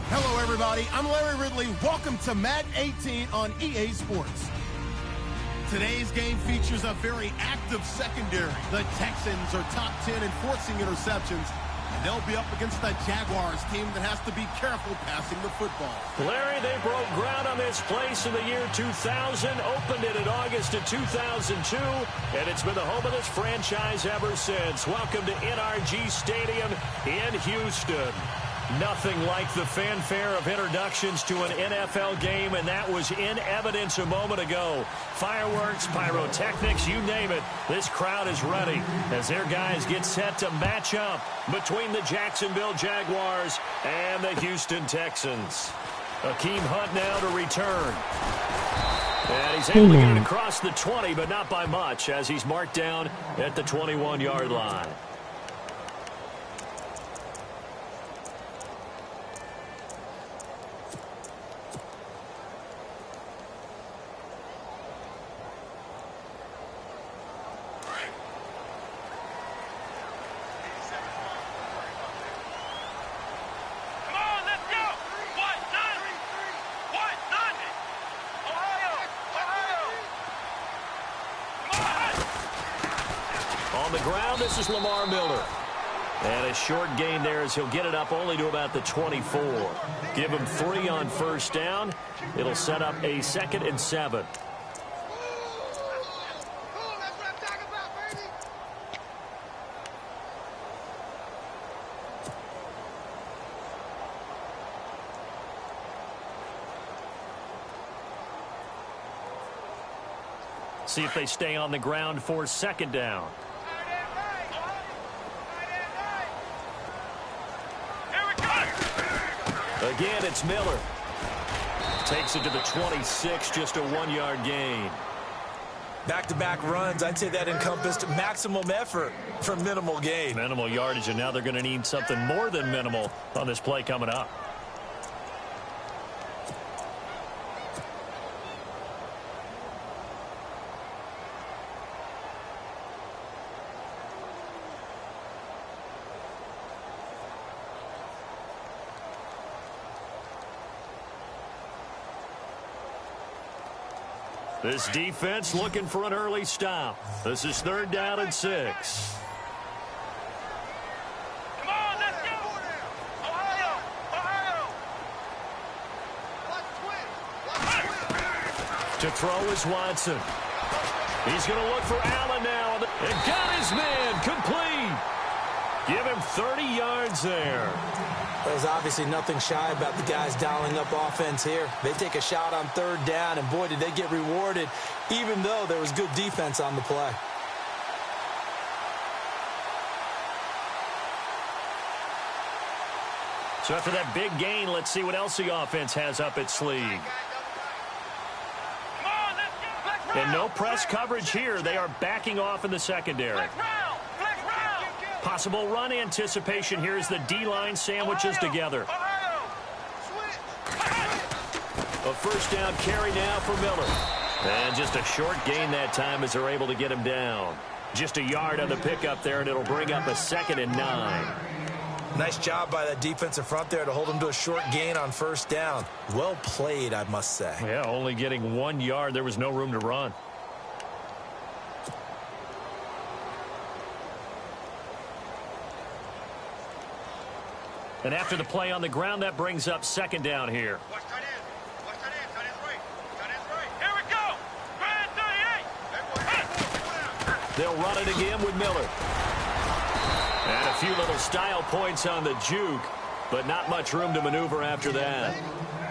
Hello, everybody. I'm Larry Ridley. Welcome to Madden 18 on EA Sports. Today's game features a very active secondary. The Texans are top 10 in forcing interceptions, and they'll be up against the Jaguars team that has to be careful passing the football. Larry, they broke ground on this place in the year 2000, opened it in August of 2002, and it's been the home of this franchise ever since. Welcome to NRG Stadium in Houston. Nothing like the fanfare of introductions to an NFL game, and that was in evidence a moment ago. Fireworks, pyrotechnics, you name it. This crowd is ready as their guys get set to match up between the Jacksonville Jaguars and the Houston Texans. Akeem Hunt now to return. And he's able to get it across the 20, but not by much, as he's marked down at the 21-yard line. On the ground, this is Lamar Miller. And a short gain there as he'll get it up only to about the 24. Give him 3 on first down. It'll set up a 2nd and 7. See if they stay on the ground for 2nd down. Again, it's Miller. Takes it to the 26, just a 1-yard gain. Back-to-back runs, I'd say that encompassed maximum effort for minimal gain. Minimal yardage, and now they're going to need something more than minimal on this play coming up. This defense looking for an early stop. This is 3rd down and 6. Come on, let's go! Ohio! To throw is Watson. He's going to look for Allen now. And got his man complete. Give him 30 yards there. There's obviously nothing shy about the guys dialing up offense here. They take a shot on 3rd down, and boy, did they get rewarded, even though there was good defense on the play. So after that big gain, let's see what else the offense has up its sleeve. And no press coverage here. They are backing off in the secondary. Possible run anticipation here as the D-line sandwiches together. A 1st down carry now for Miller. And just a short gain that time as they're able to get him down. Just a yard on the pickup there, and it'll bring up a 2nd and 9. Nice job by that defensive front there to hold him to a short gain on 1st down. Well played, I must say. Yeah, only getting 1 yard. There was no room to run. And after the play on the ground, that brings up 2nd down here. Watch tight end. Watch tight end. Tight end's right. Tight end's right. Here we go. Grand 38. They'll run it again with Miller. And a few little style points on the juke, but not much room to maneuver after that.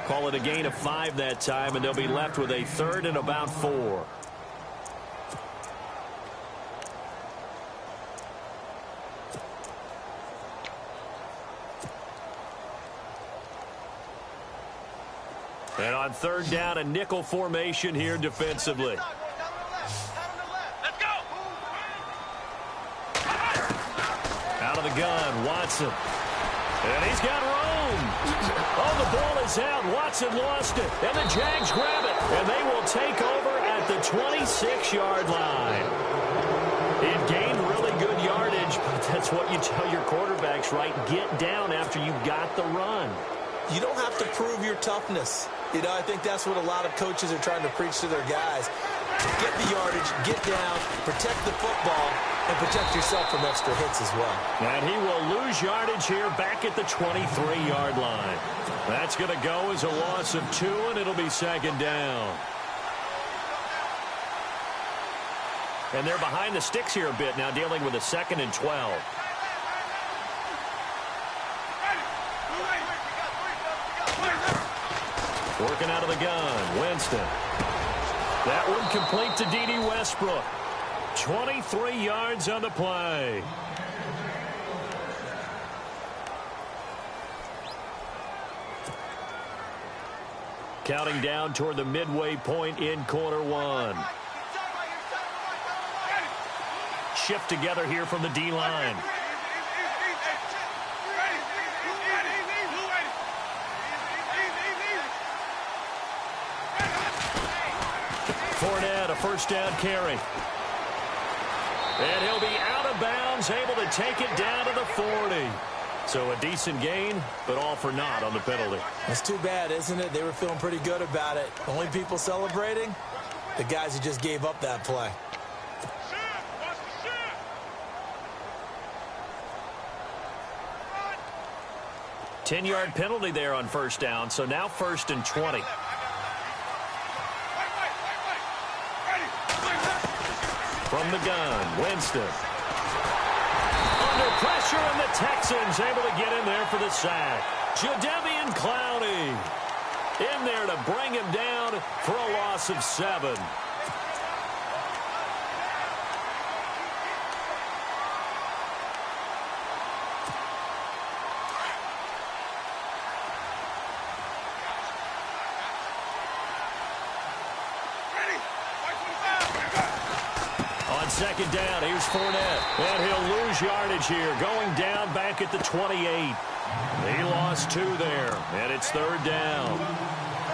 Call it a gain of 5 that time, and they'll be left with a 3rd and about 4. And on 3rd down, a nickel formation here defensively. Out of the gun, Watson. And he's got room. Oh, the ball is out. Watson lost it. And the Jags grab it. And they will take over at the 20. 6-yard line. It gained really good yardage, but that's what you tell your quarterbacks, right? Get down after you got the run. You don't have to prove your toughness. You know, I think that's what a lot of coaches are trying to preach to their guys. Get the yardage, get down, protect the football, and protect yourself from extra hits as well. And he will lose yardage here back at the 23-yard line. That's going to go as a loss of 2, and it'll be second down. And they're behind the sticks here a bit now, dealing with a 2nd and 12. Working out of the gun, Winston. That one complete to D.D. Westbrook. 23 yards on the play. Counting down toward the midway point in quarter 1. Shift together here from the D-line. Fournette, a first down carry. And he'll be out of bounds, able to take it down to the 40. So a decent gain, but all for naught on the penalty. That's too bad, isn't it? They were feeling pretty good about it. Only people celebrating? The guys who just gave up that play. 10-yard penalty there on first down, so now 1st and 20. From the gun, Winston. Under pressure, and the Texans able to get in there for the sack. Jadeveon Clowney in there to bring him down for a loss of 7. Second down, here's Fournette. And he'll lose yardage here, going down back at the 28. He lost 2 there, and it's 3rd down.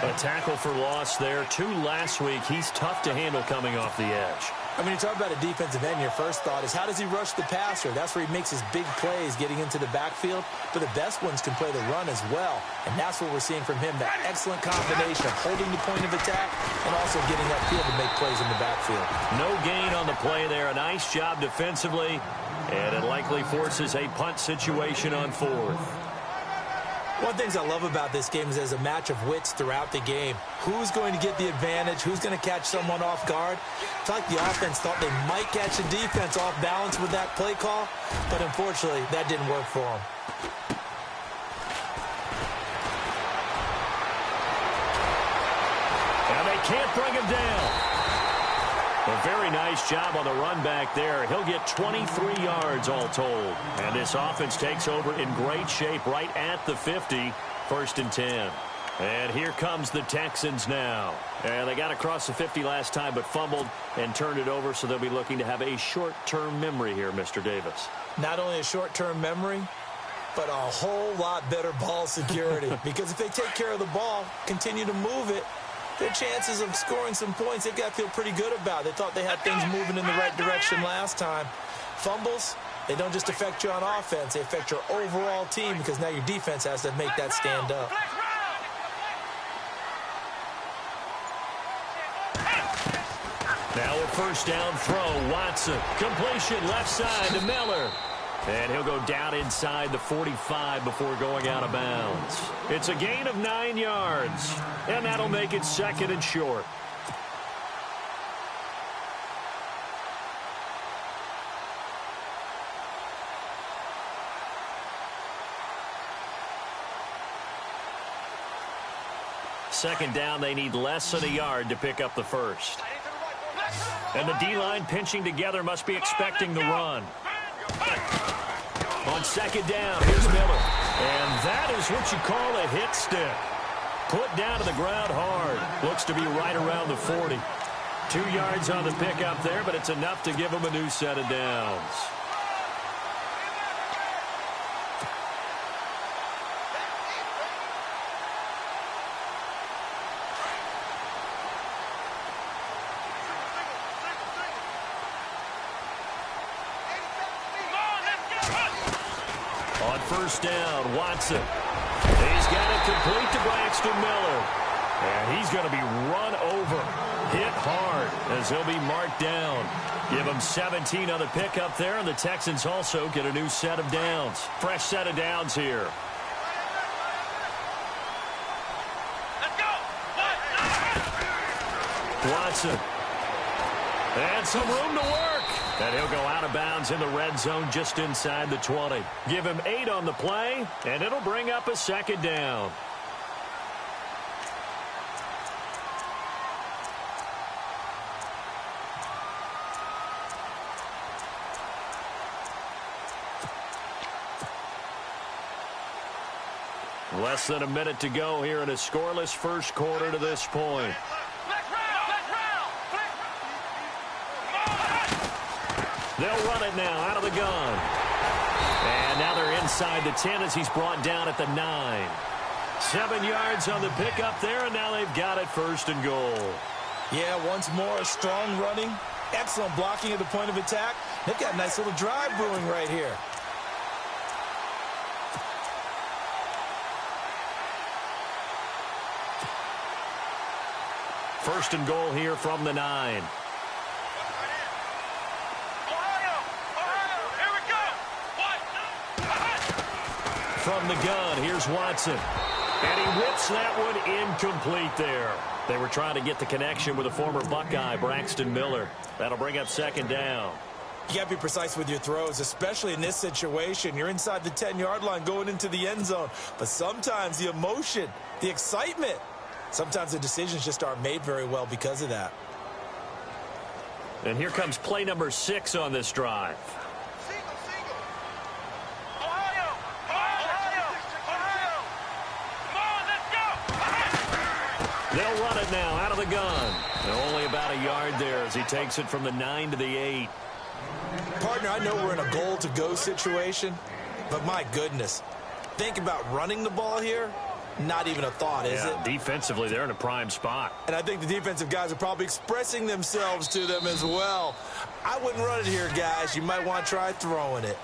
A tackle for loss there, 2 last week. He's tough to handle coming off the edge. I mean, you talk about a defensive end, your first thought is how does he rush the passer? That's where he makes his big plays getting into the backfield. But the best ones can play the run as well. And that's what we're seeing from him, that excellent combination of holding the point of attack and also getting upfield to make plays in the backfield. No gain on the play there. A nice job defensively. And it likely forces a punt situation on 4th. One of the things I love about this game is there's a match of wits throughout the game. Who's going to get the advantage? Who's going to catch someone off guard? I feel like the offense thought they might catch the defense off balance with that play call, but unfortunately, that didn't work for them. And they can't bring him down. A very nice job on the run back there. He'll get 23 yards all told. And this offense takes over in great shape right at the 50. 1st and 10. And here comes the Texans now. And they got across the 50 last time but fumbled and turned it over, so they'll be looking to have a short-term memory here, Mr. Davis. Not only a short-term memory, but a whole lot better ball security. Because if they take care of the ball, continue to move it, their chances of scoring some points, they've got to feel pretty good about. They thought they had things moving in the right direction last time. Fumbles, they don't just affect you on offense. They affect your overall team because now your defense has to make that stand up. Now a first down throw. Watson. Completion left side to Miller. And he'll go down inside the 45 before going out of bounds. It's a gain of 9 yards. And that'll make it 2nd and short. Second down, they need less than a yard to pick up the first. And the D-line pinching together must be expecting the run. On second down, here's Miller. And that is what you call a hit stick. Put down to the ground hard. Looks to be right around the 40. 2 yards on the pickup there, but it's enough to give him a new set of downs. On first down, Watson. He's got it complete to Braxton Miller. And he's going to be run over, hit hard, as he'll be marked down. Give him 17 on the pickup there, and the Texans also get a new set of downs. Fresh set of downs here. Let's go. Watson. And some room to work. And he'll go out of bounds in the red zone just inside the 20. Give him 8 on the play, and it'll bring up a second down. Less than a minute to go here in a scoreless first quarter to this point. They'll run it now out of the gun. And now they're inside the 10 as he's brought down at the 9. 7 yards on the pickup there, and now they've got it first and goal. Yeah, once more, strong running, excellent blocking at the point of attack. They've got a nice little drive brewing right here. First and goal here from the 9. From the gun, here's Watson. And he whips that one incomplete there. They were trying to get the connection with a former Buckeye, Braxton Miller. That'll bring up second down. You got to be precise with your throws, especially in this situation. You're inside the 10-yard line going into the end zone. But sometimes the emotion, the excitement, sometimes the decisions just aren't made very well because of that. And here comes play number 6 on this drive. They'll run it now out of the gun. Only about a yard there as he takes it from the 9 to the 8. Partner, I know we're in a goal-to-go situation, but my goodness, think about running the ball here. Not even a thought, is it? Defensively, they're in a prime spot. And I think the defensive guys are probably expressing themselves to them as well. I wouldn't run it here, guys. You might want to try throwing it.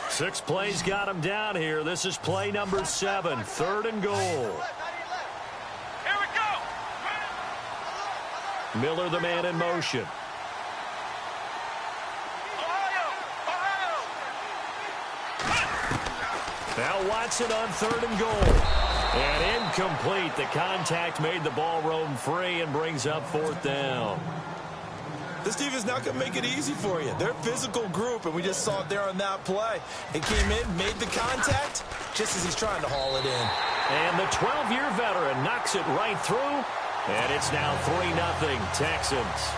6 plays got him down here. This is play number 7, third and goal. Here we go. Miller, the man in motion. Now Watson on third and goal. And incomplete. The contact made the ball roam free and brings up fourth down. This defense not going to make it easy for you. They're a physical group, and we just saw it there on that play. It came in, made the contact, just as he's trying to haul it in. And the 12-year veteran knocks it right through, and it's now 3-0 Texans.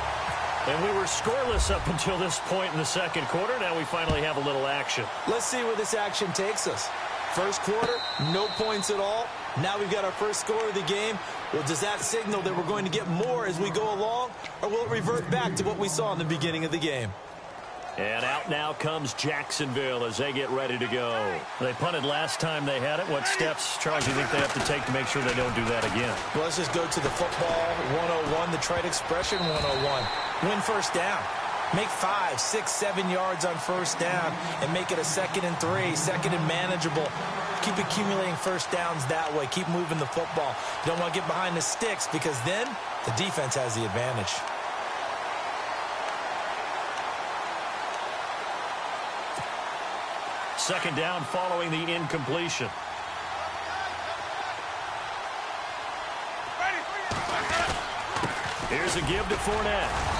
And we were scoreless up until this point in the second quarter. Now we finally have a little action. Let's see where this action takes us. First quarter, no points at all. Now we've got our first score of the game. Well, does that signal that we're going to get more as we go along, or will it revert back to what we saw in the beginning of the game? And out now comes Jacksonville as they get ready to go. They punted last time they had it. What steps, Charles, do you think they have to take to make sure they don't do that again? Well, let's just go to the football 101, the trade expression 101. Win first down. Make 5, 6, 7 yards on first down and make it a 2nd and 3, 2nd and manageable. Keep accumulating first downs that way. Keep moving the football. You don't want to get behind the sticks because then the defense has the advantage. Second down following the incompletion. Here's a give to Fournette.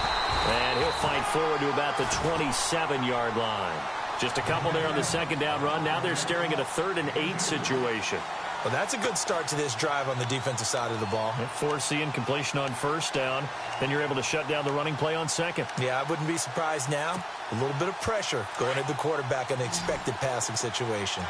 And he'll fight forward to about the 27-yard line. Just a couple there on the second down run. Now they're staring at a 3rd and 8 situation. Well, that's a good start to this drive on the defensive side of the ball. Force the incompletion on first down. Then you're able to shut down the running play on second. Yeah, I wouldn't be surprised now. A little bit of pressure going at the quarterback in an expected passing situation.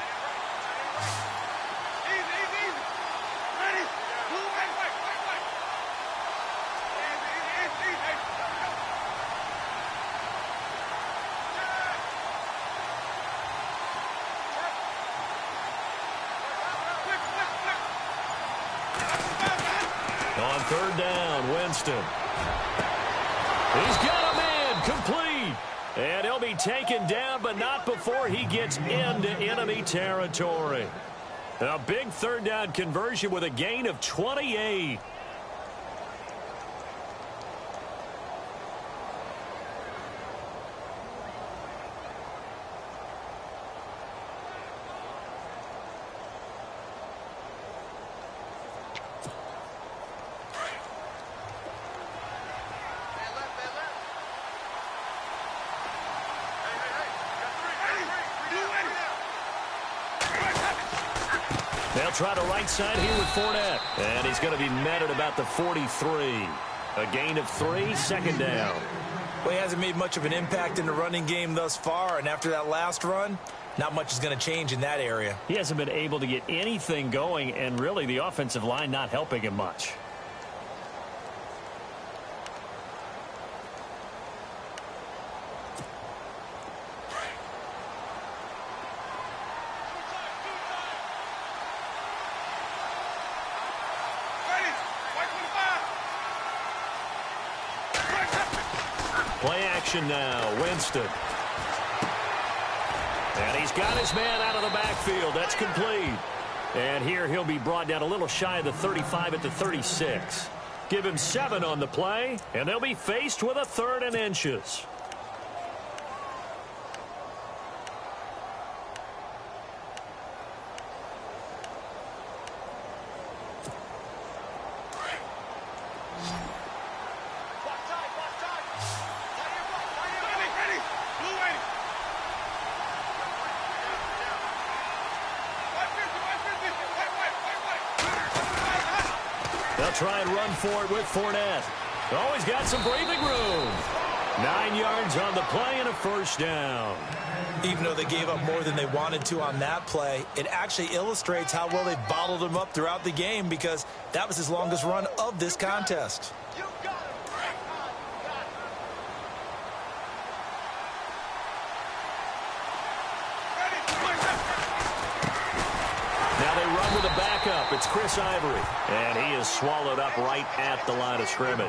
On third down, Winston. He's got a man complete. And he'll be taken down, but not before he gets into enemy territory. A big third down conversion with a gain of 28. They'll try to right side here with Fournette. And he's going to be met at about the 43. A gain of 3, second down. Well, he hasn't made much of an impact in the running game thus far, and after that last run, not much is going to change in that area. He hasn't been able to get anything going, and really the offensive line not helping him much. Play action now, Winston. And he's got his man out of the backfield. That's complete. And here he'll be brought down a little shy of the 35 at the 36. Give him 7 on the play, and they'll be faced with a 3rd and inches. They'll try and run for it with Fournette. Oh, he's got some breathing room. 9 yards on the play and a first down. Even though they gave up more than they wanted to on that play, it actually illustrates how well they bottled him up throughout the game because that was his longest run of this contest. Now they run with a backup. It's Chris Ivory. And he is swallowed up right at the line of scrimmage.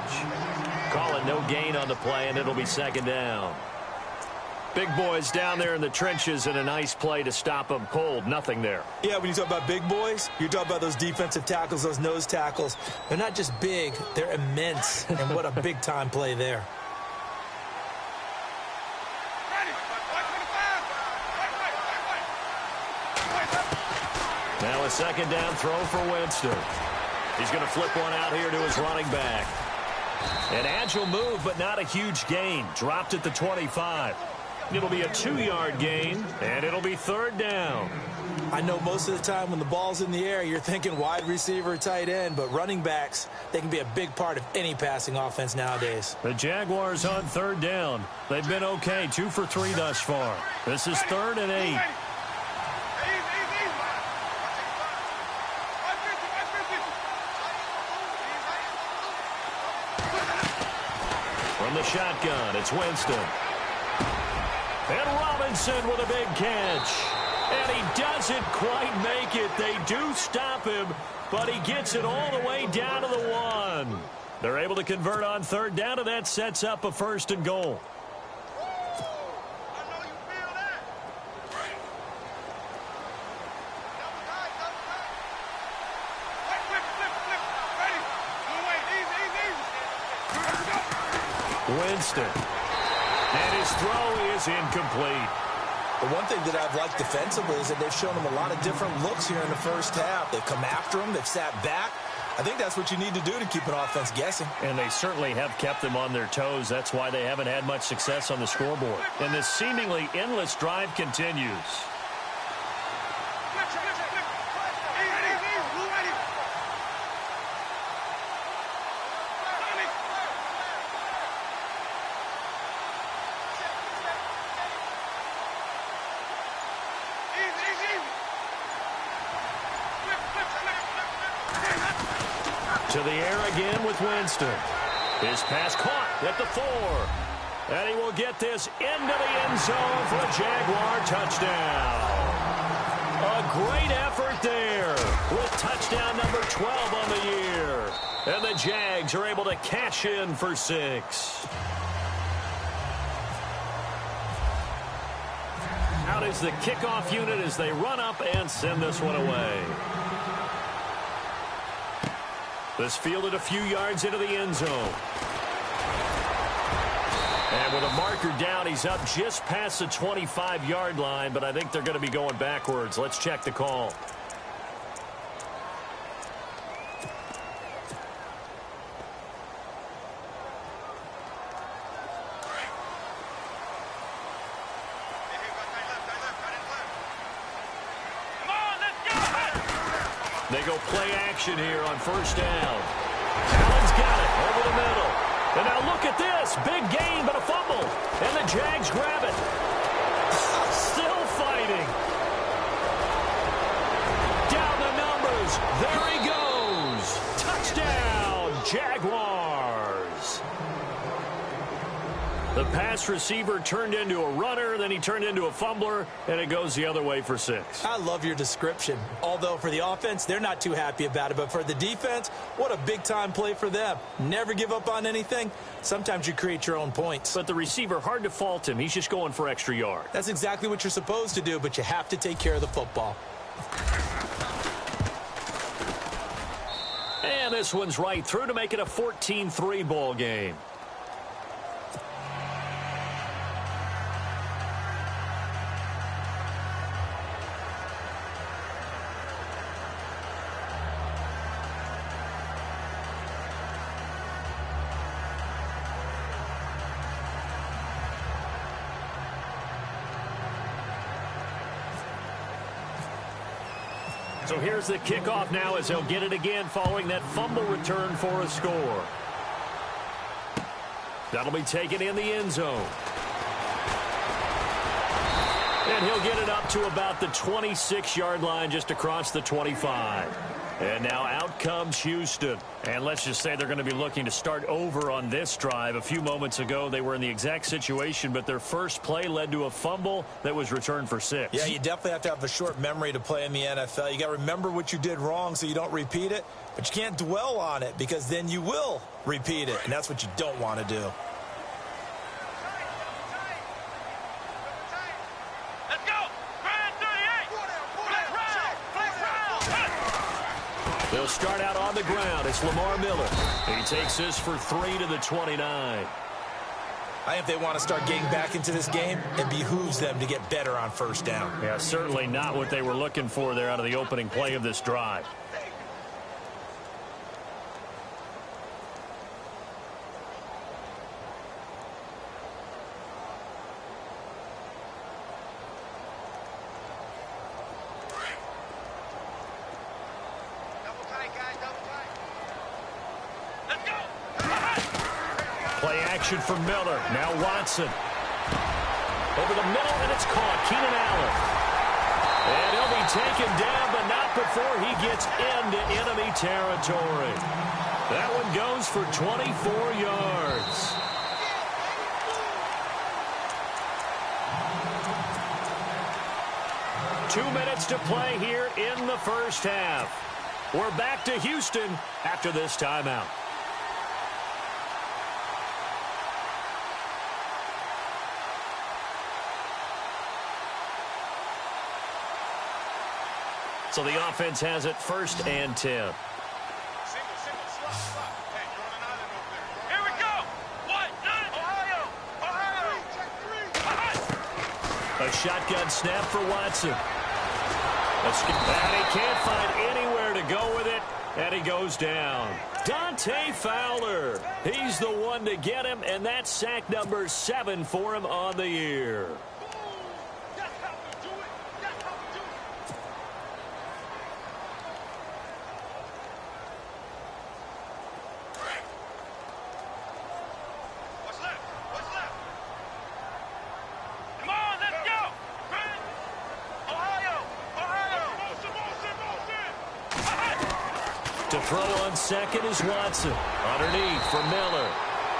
Calling no gain on the play, and it'll be second down. Big boys down there in the trenches, and a nice play to stop them cold. Nothing there. Yeah, when you talk about big boys, you're talking about those defensive tackles, those nose tackles. They're not just big, they're immense. And what a big-time play there. Now a second down throw for Winston. He's going to flip one out here to his running back. An agile move, but not a huge gain. Dropped at the 25. It'll be a 2-yard gain, and it'll be third down. I know most of the time when the ball's in the air, you're thinking wide receiver, tight end, but running backs, they can be a big part of any passing offense nowadays. The Jaguars on third down. They've been okay, 2 for 3 thus far. This is 3rd and 8. From the shotgun, it's Winston. And Robinson with a big catch. And he doesn't quite make it. They do stop him, but he gets it all the way down to the 1. They're able to convert on third down, and that sets up a 1st and goal. Winston. And his throw is incomplete. The one thing that I've liked defensively is that they've shown him a lot of different looks here in the first half. They've come after him. They've sat back. I think that's what you need to do to keep an offense guessing. And they certainly have kept them on their toes. That's why they haven't had much success on the scoreboard. And this seemingly endless drive continues. To the air again with Winston. His pass caught at the 4. And he will get this into the end zone for a Jaguar touchdown. A great effort there with touchdown number 12 on the year. And the Jags are able to cash in for 6. out is the kickoff unit as they run up and send this one away. This fielded a few yards into the end zone. And with a marker down, he's up just past the 25-yard line, but I think they're going to be going backwards. Let's check the call. They go play action here on first down. Allen's got it over the middle. And now look at this. Big gain, but a fumble. And the Jags grab it. Still fighting. Down the numbers. There he goes. Touchdown, Jaguars. The pass receiver turned into a runner, then he turned into a fumbler, and it goes the other way for 6. I love your description. Although for the offense, they're not too happy about it. But for the defense, what a big-time play for them. Never give up on anything. Sometimes you create your own points. But the receiver, hard to fault him. He's just going for extra yard. That's exactly what you're supposed to do, but you have to take care of the football. And this one's right through to make it a 14-3 ball game. So here's the kickoff now as he'll get it again following that fumble return for a score. That'll be taken in the end zone. And he'll get it up to about the 26-yard line just across the 25. And now out comes Houston. And let's just say they're going to be looking to start over on this drive. A few moments ago, they were in the exact situation, but their first play led to a fumble that was returned for 6. Yeah, you definitely have to have a short memory to play in the NFL. You got to remember what you did wrong so you don't repeat it, but you can't dwell on it because then you will repeat it, and that's what you don't want to do. They'll start out on the ground. It's Lamar Miller. He takes this for 3 to the 29. I think if they want to start getting back into this game, it behooves them to get better on first down. Yeah, certainly not what they were looking for there out of the opening play of this drive. From Miller. Now Watson. Over the middle, and it's caught. Keenan Allen. And he'll be taken down, but not before he gets into enemy territory. That one goes for 24 yards. Two minutes to play here in the first half. We're back to Houston after this timeout. So the offense has it 1st and 10. Single, slot. Hey, you're on an island over there. Here we go. What? Ohio. A shotgun snap for Watson. And he can't find anywhere to go with it, and he goes down. Dante Fowler. He's the one to get him, and that's sack number 7 for him on the year. Throw on second is Watson. Underneath for Miller.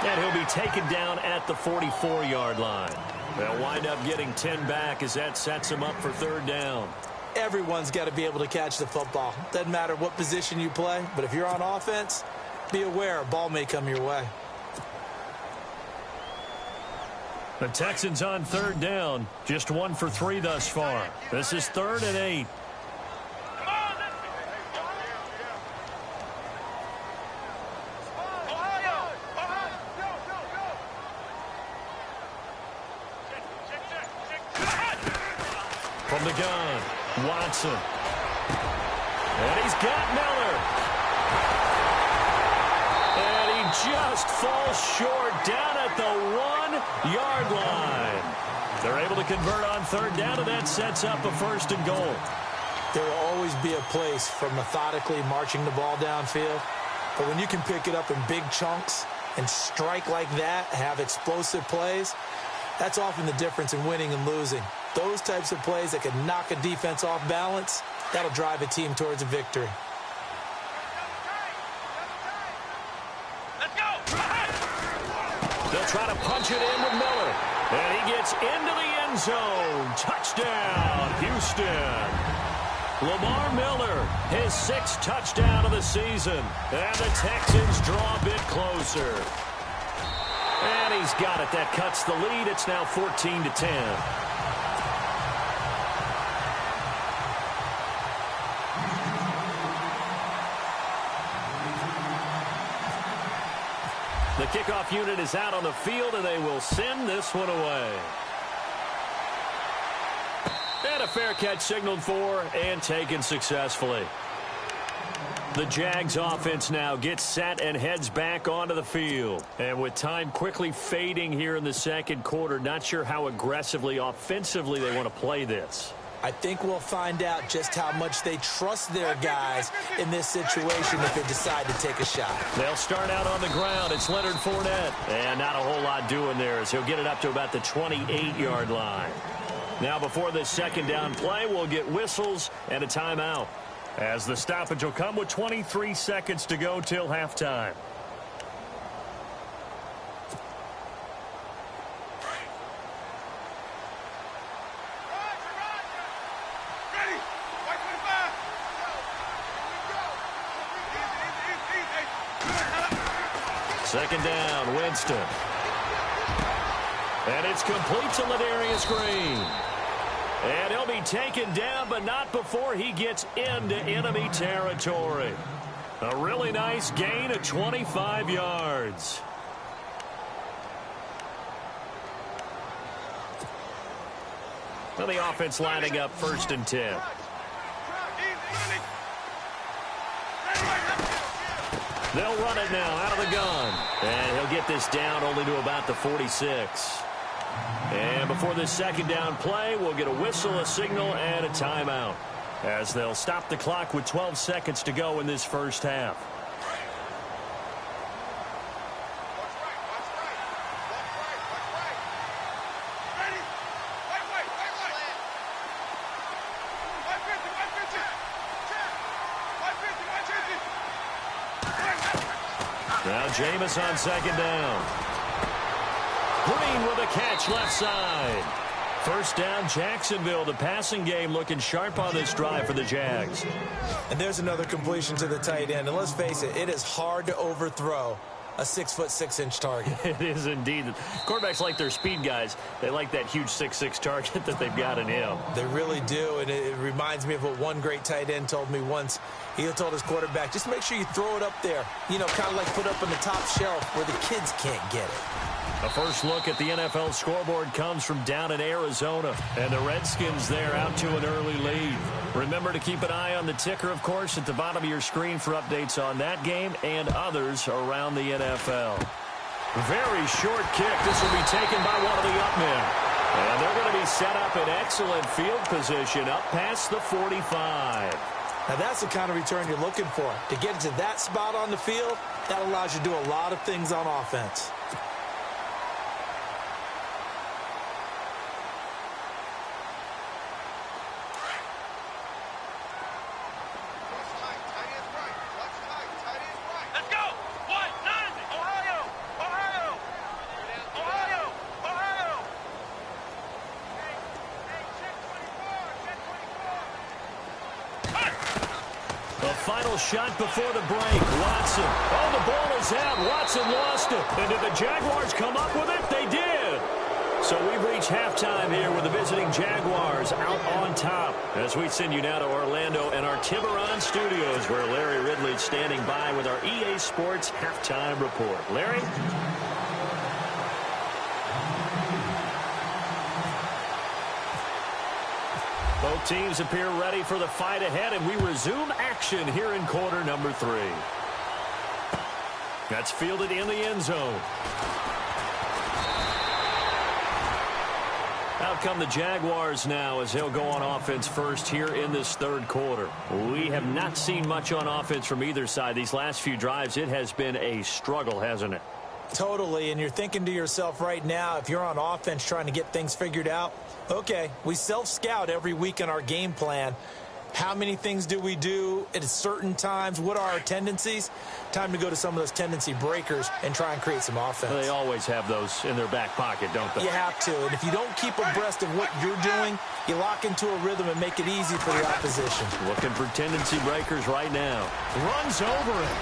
And he'll be taken down at the 44-yard line. They'll wind up getting 10 back as that sets him up for 3rd down. Everyone's got to be able to catch the football. Doesn't matter what position you play, but if you're on offense, be aware a ball may come your way. The Texans on third down. Just 1 for 3 thus far. This is 3rd and 8. From the gun, Watson. And he's got Miller. And he just falls short down at the 1-yard line. They're able to convert on third down, and that sets up a 1st and goal. There will always be a place for methodically marching the ball downfield. But when you can pick it up in big chunks and strike like that, have explosive plays, that's often the difference in winning and losing. Those types of plays that can knock a defense off balance, that'll drive a team towards a victory. Let's go. They'll try to punch it in with Miller. And he gets into the end zone. Touchdown, Houston. Lamar Miller, his 6th touchdown of the season. And the Texans draw a bit closer. And he's got it. That cuts the lead. It's now 14-10. The kickoff unit is out on the field, and they will send this one away. And a fair catch signaled for and taken successfully. The Jags offense now gets set and heads back onto the field. And with time quickly fading here in the second quarter, not sure how aggressively, offensively they want to play this. I think we'll find out just how much they trust their guys in this situation if they decide to take a shot. They'll start out on the ground. It's Leonard Fournette. And not a whole lot doing there as he'll get it up to about the 28-yard line. Now before this second down play, we'll get whistles and a timeout, as the stoppage will come with 23 seconds to go till halftime. Second down, Winston. And it's complete to Ladarius Green. And he'll be taken down, but not before he gets into enemy territory. A really nice gain of 25 yards. Well, the offense lining up 1st and 10. They'll run it now out of the gun. And he'll get this down only to about the 46. And before this second down play, we'll get a whistle, a signal, and a timeout, as they'll stop the clock with 12 seconds to go in this first half. Now Jameis on second down. Green with a catch left side. First down, Jacksonville. The passing game looking sharp on this drive for the Jags. And there's another completion to the tight end. And let's face it, it is hard to overthrow a 6'6" target. It is indeed. Quarterbacks like their speed guys. They like that huge 6'6" target that they've got in him. They really do, and it reminds me of what one great tight end told me once. He told his quarterback, just make sure you throw it up there, you know, kind of like put up on the top shelf where the kids can't get it. A first look at the NFL scoreboard comes from down in Arizona, and the Redskins there out to an early lead. Remember to keep an eye on the ticker, of course, at the bottom of your screen for updates on that game and others around the NFL. Very short kick. This will be taken by one of the up men. And they're going to be set up in excellent field position up past the 45. Now that's the kind of return you're looking for. To get to that spot on the field, that allows you to do a lot of things on offense. Final shot before the break. Watson. Oh, the ball is out. Watson lost it. And did the Jaguars come up with it? They did. So we've reached halftime here with the visiting Jaguars out on top. As we send you now to Orlando and our Tiburon studios, where Larry Ridley's standing by with our EA Sports halftime report. Larry? Both teams appear ready for the fight ahead, and we resume action here in quarter number 3. That's fielded in the end zone. Out come the Jaguars now as they'll go on offense first here in this third quarter. We have not seen much on offense from either side. These last few drives, it has been a struggle, hasn't it? Totally, and you're thinking to yourself right now, if you're on offense trying to get things figured out, okay, we self-scout every week in our game plan. How many things do we do at certain times? What are our tendencies? Time to go to some of those tendency breakers and try and create some offense. They always have those in their back pocket, don't they? You have to, and if you don't keep abreast of what you're doing, you lock into a rhythm and make it easy for the opposition. Looking for tendency breakers right now. Runs over it.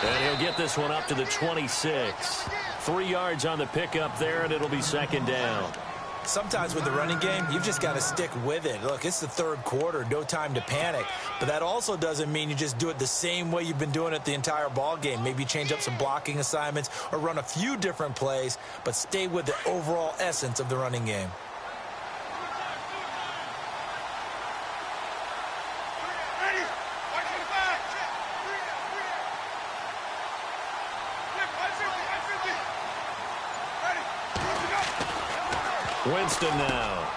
And he'll get this one up to the 26. 3 yards on the pickup there, and it'll be second down. Sometimes with the running game, you've just got to stick with it. Look, it's the third quarter, no time to panic. But that also doesn't mean you just do it the same way you've been doing it the entire ball game. Maybe change up some blocking assignments or run a few different plays, but stay with the overall essence of the running game. Winston now.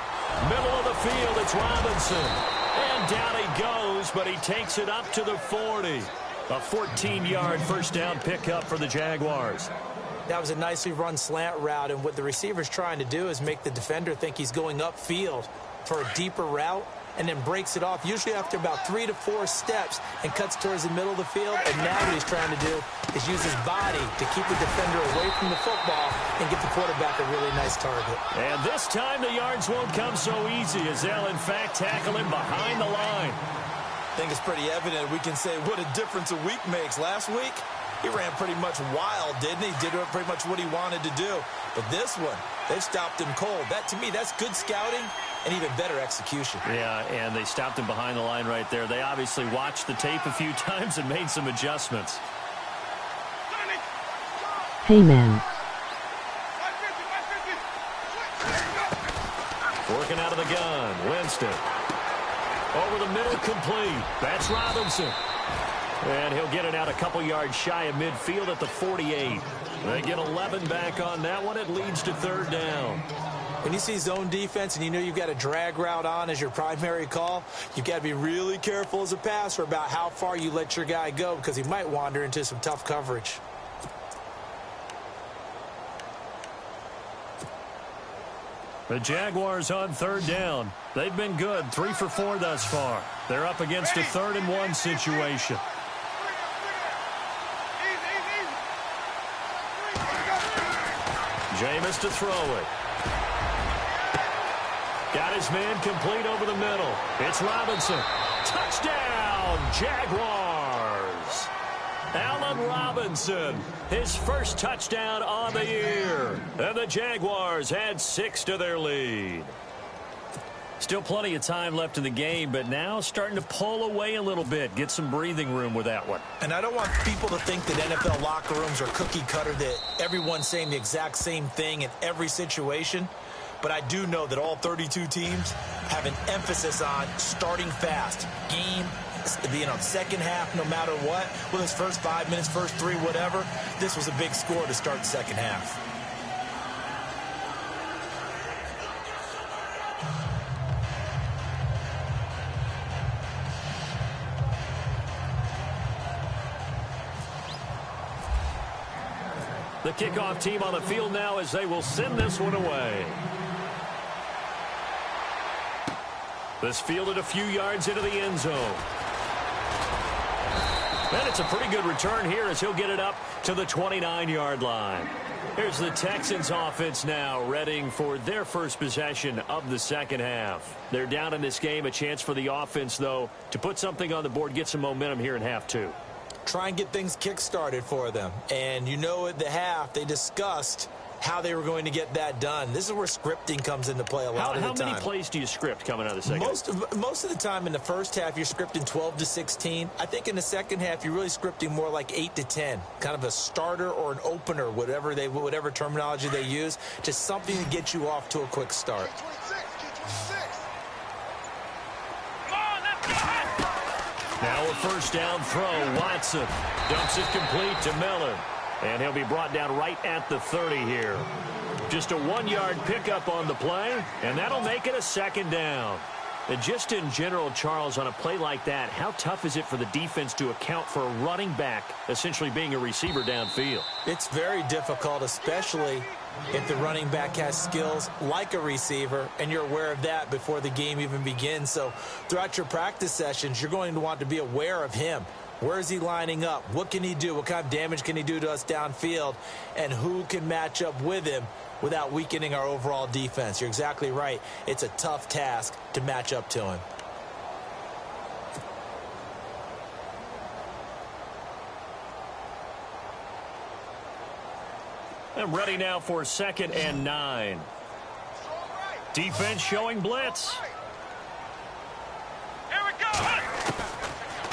Middle of the field, it's Robinson. And down he goes, but he takes it up to the 40. A 14-yard first down pickup for the Jaguars. That was a nicely run slant route, and what the receiver's trying to do is make the defender think he's going upfield for a deeper route, and then breaks it off, usually after about 3 to 4 steps, and cuts towards the middle of the field. And now what he's trying to do is use his body to keep the defender away from the football and get the quarterback a really nice target. And this time the yards won't come so easy as they'll, in fact, tackle him behind the line. I think it's pretty evident. We can say what a difference a week makes. Last week, he ran pretty much wild, didn't he? Did pretty much what he wanted to do. But this one, they've stopped him cold. That, to me, that's good scouting and even better execution. Yeah, and they stopped him behind the line right there. They obviously watched the tape a few times and made some adjustments. Hey, man. Working out of the gun, Winston. Over the middle, complete. That's Robinson. And he'll get it out a couple yards shy of midfield at the 48. They get 11 back on that one. It leads to third down. When you see zone defense and you know you've got a drag route on as your primary call, you've got to be really careful as a passer about how far you let your guy go, because he might wander into some tough coverage. The Jaguars on third down. They've been good, 3 for 4 thus far. They're up against a 3rd and 1 situation. Jameis to throw it. Got his man complete over the middle. It's Robinson. Touchdown, Jaguars. Allen Robinson, his first touchdown on the year. And the Jaguars add 6 to their lead. Still plenty of time left in the game, but now starting to pull away a little bit. Get some breathing room with that one. And I don't want people to think that NFL locker rooms are cookie cutter, that everyone's saying the exact same thing in every situation. But I do know that all 32 teams have an emphasis on starting fast. Game, second half, no matter what. Whether it's first 5 minutes, first 3, whatever. This was a big score to start the second half. The kickoff team on the field now as they will send this one away. This fielded a few yards into the end zone. And it's a pretty good return here as he'll get it up to the 29-yard line. Here's the Texans offense now, readying for their first possession of the second half. They're down in this game. A chance for the offense, though, to put something on the board, get some momentum here in half 2. Try and get things kick-started for them. And you know at the half, they discussed how they were going to get that done. This is where scripting comes into play a lot of the time. How many plays do you script coming out of the second? Most of the time in the first half, you're scripting 12 to 16. I think in the second half, you're really scripting more like 8 to 10, kind of a starter or an opener, whatever terminology they use, just something to get you off to a quick start. Now a first down throw. Watson dumps it complete to Miller. And he'll be brought down right at the 30 here. Just a 1-yard pickup on the play, and that'll make it a second down. And just in general, Charles, on a play like that, how tough is it for the defense to account for a running back essentially being a receiver downfield? It's very difficult, especially if the running back has skills like a receiver, and you're aware of that before the game even begins. So throughout your practice sessions, you're going to want to be aware of him. Where is he lining up? What can he do? What kind of damage can he do to us downfield? And who can match up with him without weakening our overall defense? You're exactly right. It's a tough task to match up to him. I'm ready now for 2nd and 9. Defense showing blitz. Here we go.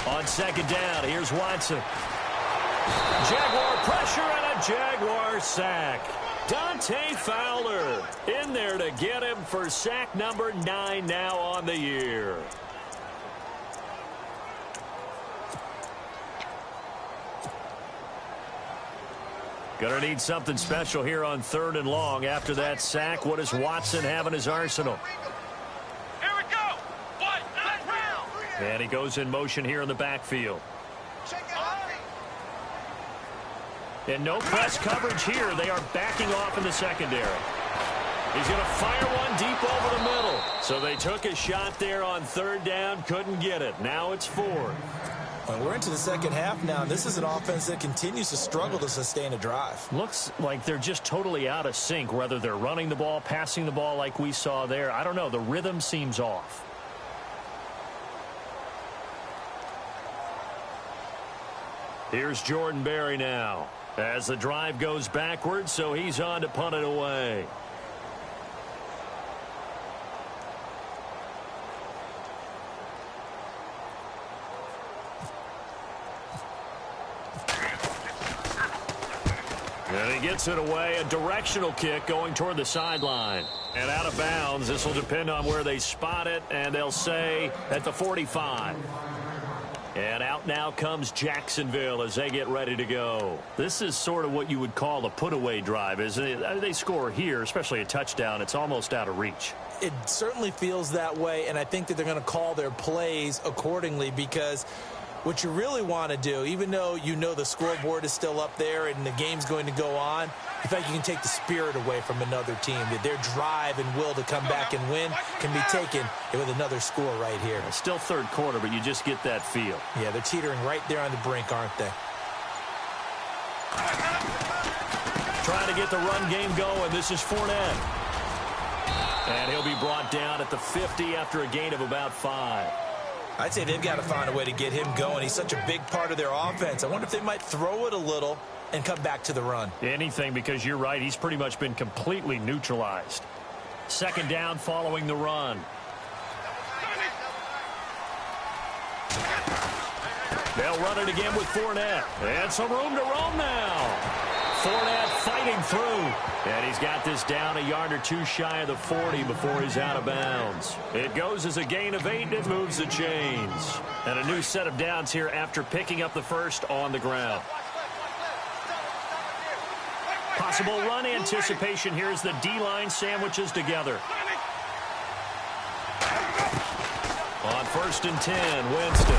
On 2nd down, here's Watson. Jaguar pressure and a Jaguar sack. Dante Fowler in there to get him for sack number 9 now on the year. Gonna need something special here on 3rd and long. After that sack, what does Watson have in his arsenal? Here we go. What? And he goes in motion here in the backfield. And no press coverage here. They are backing off in the secondary. He's going to fire one deep over the middle. So they took a shot there on 3rd down, couldn't get it. Now it's 4th. Well, we're into the second half now, and this is an offense that continues to struggle to sustain a drive. Looks like they're just totally out of sync, whether they're running the ball, passing the ball like we saw there. I don't know. The rhythm seems off. Here's Jordan Berry now as the drive goes backwards, so he's on to punt it away. And he gets it away, a directional kick going toward the sideline. And out of bounds, this will depend on where they spot it, and they'll say at the 45. And out now comes Jacksonville as they get ready to go. This is sort of what you would call a put-away drive, isn't it? They score here, especially a touchdown. It's almost out of reach. It certainly feels that way, and I think that they're going to call their plays accordingly, because what you really want to do, even though you know the scoreboard is still up there and the game's going to go on, the fact you can take the spirit away from another team, that their drive and will to come back and win can be taken with another score right here. It's still 3rd quarter, but you just get that feel. Yeah, they're teetering right there on the brink, aren't they? Trying to get the run game going. This is Fournette. And he'll be brought down at the 50 after a gain of about 5. I'd say they've got to find a way to get him going. He's such a big part of their offense. I wonder if they might throw it a little and come back to the run. Anything, because you're right. He's pretty much been completely neutralized. 2nd down following the run. They'll run it again with Fournette. And some room to roam now. Fournette fighting through. And he's got this down a yard or 2 shy of the 40 before he's out of bounds. It goes as a gain of 8, and it moves the chains. And a new set of downs here after picking up the first on the ground. Possible run anticipation here as the D-line sandwiches together. On 1st and 10, Winston.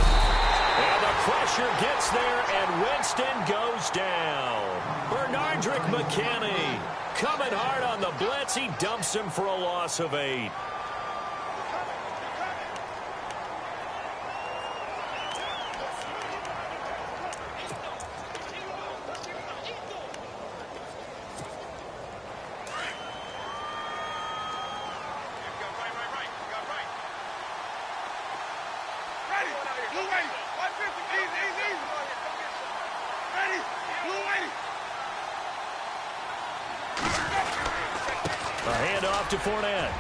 And the pressure gets there, and Winston goes down. Bernardrick McKinney coming hard on the blitz. He dumps him for a loss of 8. A handoff to Fournette.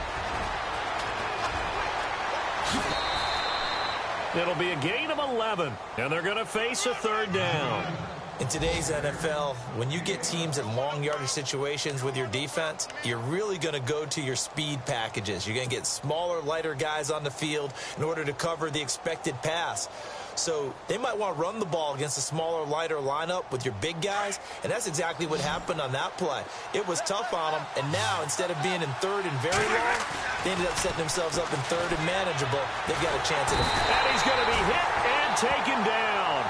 It'll be a gain of 11, and they're going to face a third down. In today's NFL, when you get teams in long yardage situations with your defense, you're really going to go to your speed packages. You're going to get smaller, lighter guys on the field in order to cover the expected pass. So they might want to run the ball against a smaller, lighter lineup with your big guys, and that's exactly what happened on that play. It was tough on them, and now instead of being in third and very long, they ended up setting themselves up in third and manageable. They've got a chance at it. And he's going to be hit and taken down.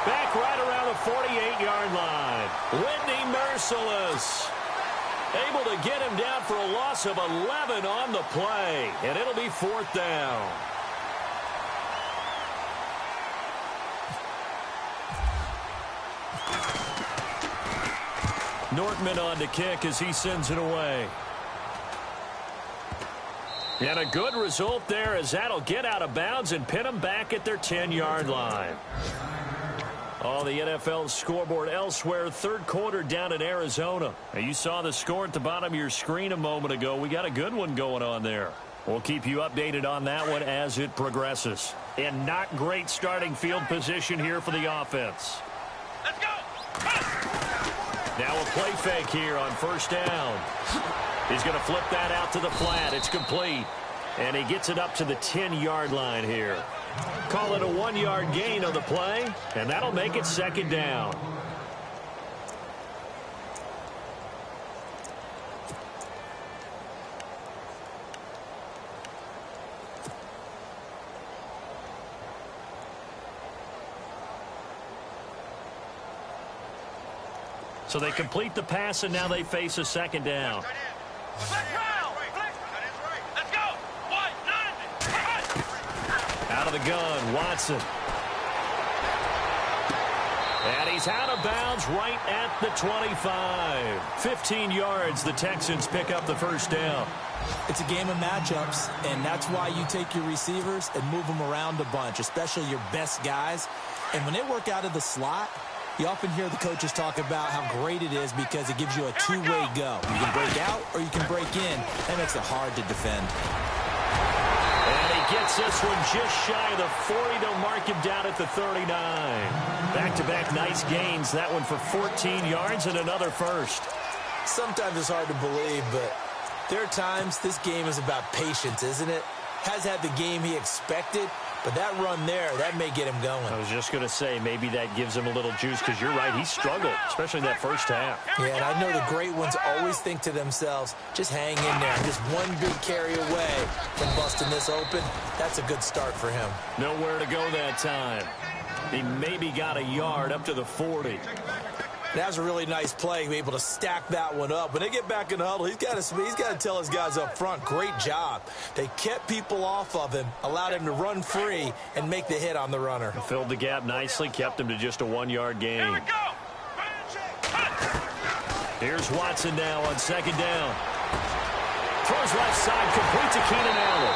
Back right around the 48-yard line. Whitney merciless. Able to get him down for a loss of 11 on the play, and it'll be fourth down. Nortman on to kick as he sends it away. And a good result there as that'll get out of bounds and pin them back at their 10-yard line. On the NFL scoreboard elsewhere, third quarter down in Arizona. Now, you saw the score at the bottom of your screen a moment ago. We got a good one going on there. We'll keep you updated on that one as it progresses. And not great starting field position here for the offense. Let's go. Now a play fake here on first down. He's going to flip that out to the flat. It's complete. And he gets it up to the 10-yard line here. Call it a 1-yard gain on the play, and that'll make it second down. So they complete the pass, and now they face a second down. Out of the gun, Watson. And he's out of bounds right at the 25. 15 yards, the Texans pick up the first down. It's a game of matchups, and that's why you take your receivers and move them around a bunch, especially your best guys. And when they work out of the slot, you often hear the coaches talk about how great it is because it gives you a two-way go. You can break out or you can break in. That makes it hard to defend. And he gets this one just shy of the 40. They'll mark him down at the 39. Back-to-back nice gains. That one for 14 yards and another first. Sometimes it's hard to believe, but there are times this game is about patience, isn't it? Has had the game he expected, but that run there, that may get him going. I was just going to say, maybe that gives him a little juice because you're right, he struggled, especially in that first half. Yeah, and I know the great ones always think to themselves, just hang in there. Just one big carry away from busting this open. That's a good start for him. Nowhere to go that time. He maybe got a yard up to the 40. That was a really nice play, to be able to stack that one up. When they get back in the huddle, he's got to tell his guys up front, great job. They kept people off of him, allowed him to run free, and make the hit on the runner. Filled the gap nicely, kept him to just a 1-yard gain. Here we go. Here's Watson now on second down. Throws left side, complete to Keenan Allen.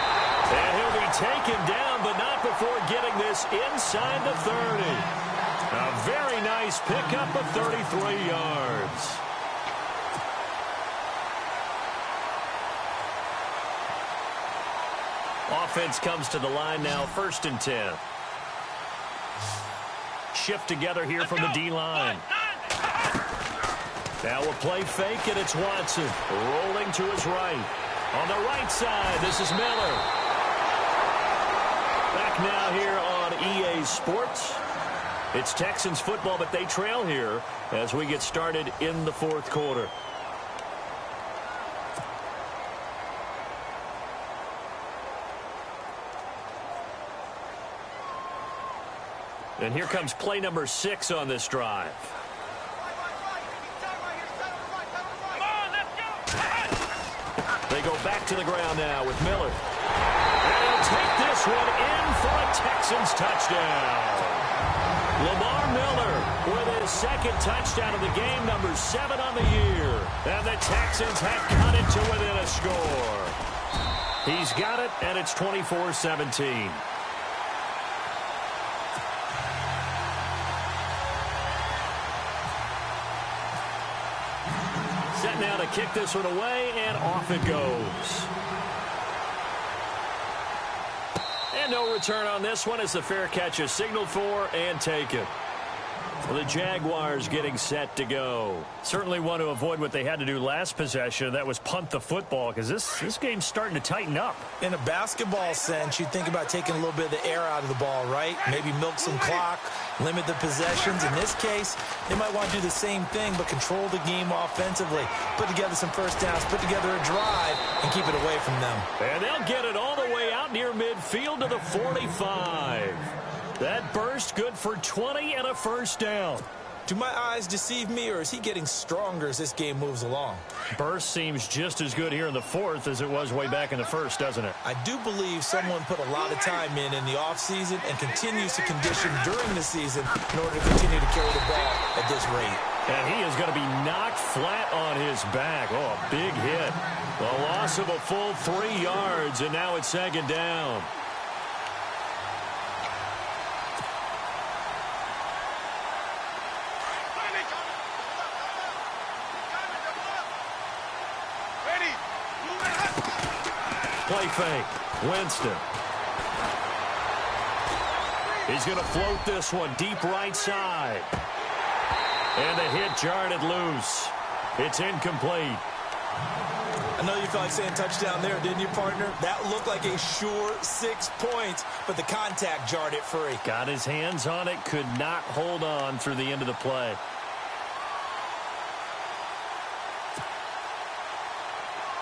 And he'll be taken down, but not before getting this inside the 30. A very nice pickup of 33 yards. Offense comes to the line now, 1st and 10. Shift together here from the D-line. Now a play fake, and it's Watson rolling to his right. On the right side, this is Miller. Back now here on EA Sports. It's Texans football, but they trail here as we get started in the fourth quarter. And here comes play number 6 on this drive. They go back to the ground now with Miller. And he'll take this one in for a Texans touchdown. Lamar Miller with his second touchdown of the game, number 7 on the year. And the Texans have cut it to within a score. He's got it, and it's 24-17. Set now to kick this one away, and off it goes. And no return on this one as the fair catch is signaled for and taken. Well, the Jaguars getting set to go. Certainly want to avoid what they had to do last possession. That was punt the football, because this game's starting to tighten up. In a basketball sense, you think about taking a little bit of the air out of the ball, right? Maybe milk some clock, limit the possessions. In this case, they might want to do the same thing, but control the game offensively. Put together some first downs, put together a drive, and keep it away from them. And they'll get it all the way out near midfield to the 45. That burst good for 20 and a first down. Do my eyes deceive me, or is he getting stronger as this game moves along? Burst seems just as good here in the fourth as it was way back in the first, doesn't it? I do believe someone put a lot of time in the offseason and continues to condition during the season in order to continue to carry the ball at this rate. And he is going to be knocked flat on his back. Oh, a big hit. A loss of a full 3 yards, and now it's second down. Play fake. Winston. He's going to float this one deep right side. And the hit jarred it loose. It's incomplete. I know you felt like saying touchdown there, didn't you, partner? That looked like a sure 6 points, but the contact jarred it free. Got his hands on it, could not hold on through the end of the play.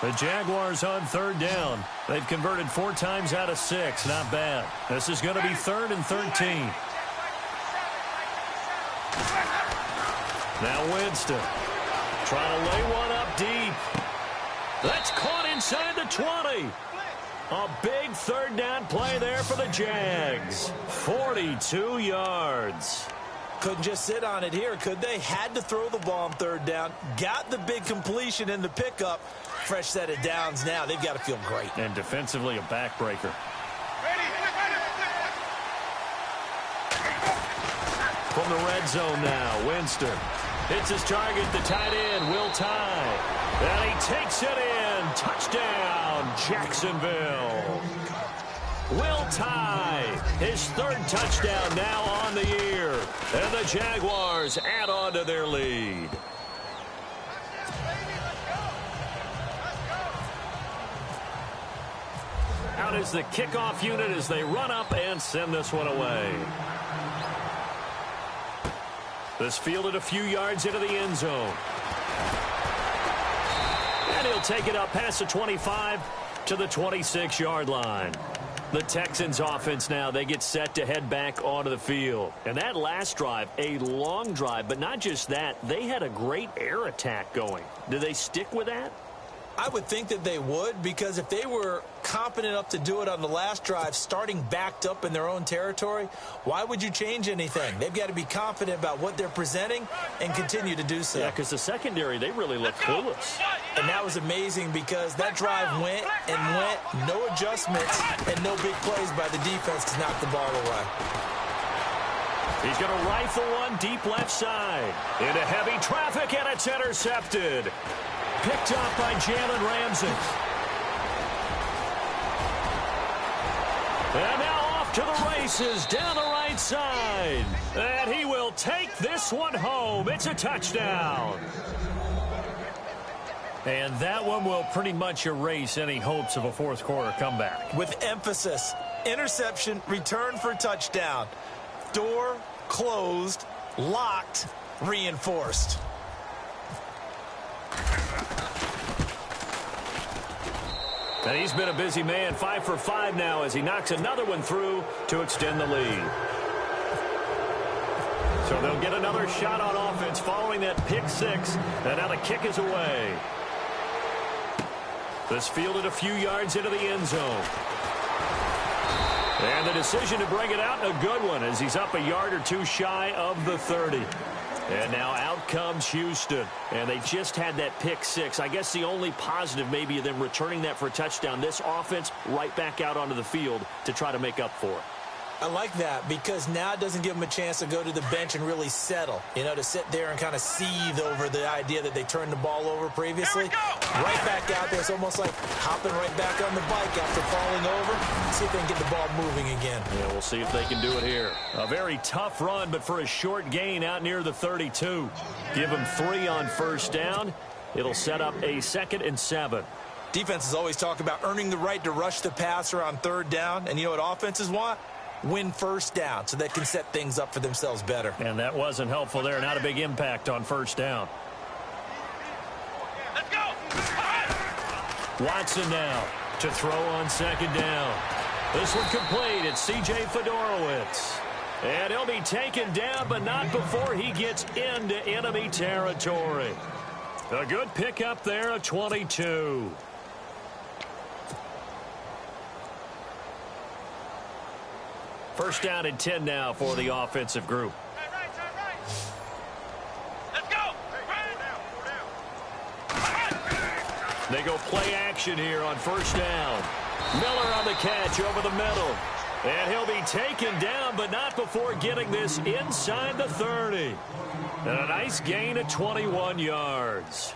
The Jaguars on third down. They've converted 4 times out of 6. Not bad. This is going to be 3rd and 13. Now Winston trying to lay one up deep. That's caught inside the 20. A big 3rd down play there for the Jags. 42 yards. Couldn't just sit on it here, could they? Had to throw the ball on 3rd down. Got the big completion in the pickup. Fresh set of downs now. They've got to feel great. And defensively, a backbreaker. From the red zone now, Winston hits his target, the tight end, Will Tye. And he takes it in. Touchdown, Jacksonville. Will Tye, his 3rd touchdown now on the year. And the Jaguars add on to their lead. Out is the kickoff unit as they run up and send this one away. This fielded a few yards into the end zone. And he'll take it up past the 25 to the 26-yard line. The Texans offense now, they get set to head back onto the field. And that last drive, a long drive, but not just that, they had a great air attack going. Do they stick with that? I would think that they would, because if they were competent enough to do it on the last drive, starting backed up in their own territory, why would you change anything? They've got to be confident about what they're presenting and continue to do so. Yeah, because the secondary, they really look clueless. And that was amazing because that drive went and went, no adjustments, and no big plays by the defense to knock the ball away. He's going to rifle one deep left side. Into heavy traffic, and it's intercepted. Picked up by Jalen Ramsey. And now off to the races down the right side. And he will take this one home. It's a touchdown. And that one will pretty much erase any hopes of a fourth quarter comeback. With emphasis, interception, return for touchdown. Door closed, locked, reinforced. And he's been a busy man, 5 for 5 now as he knocks another one through to extend the lead. So they'll get another shot on offense following that pick 6. And now the kick is away. This fielded a few yards into the end zone. And the decision to bring it out, a good one, as he's up a yard or two shy of the 30. And now out comes Houston. And they just had that pick 6. I guess the only positive maybe of them returning that for a touchdown. This offense right back out onto the field to try to make up for it. I like that because now it doesn't give them a chance to go to the bench and really settle, to sit there and kind of seethe over the idea that they turned the ball over previously. Right back out there. It's almost like hopping right back on the bike after falling over. See if they can get the ball moving again. Yeah, we'll see if they can do it here. A very tough run, but for a short gain out near the 32. Give them 3 on first down. It'll set up a 2nd and 7. Defenses always talk about earning the right to rush the passer on 3rd down. And you know what offenses want? Win first down so they can set things up for themselves better. And that wasn't helpful there. Not a big impact on first down. Let's go. Watson now to throw on 2nd down. This one complete. It's C.J. Fedorowicz. And he'll be taken down, but not before he gets into enemy territory. A good pickup there of 22. First down and 10 now for the offensive group. Let's go. They go play action here on first down. Miller on the catch over the middle. And he'll be taken down, but not before getting this inside the 30. And a nice gain of 21 yards.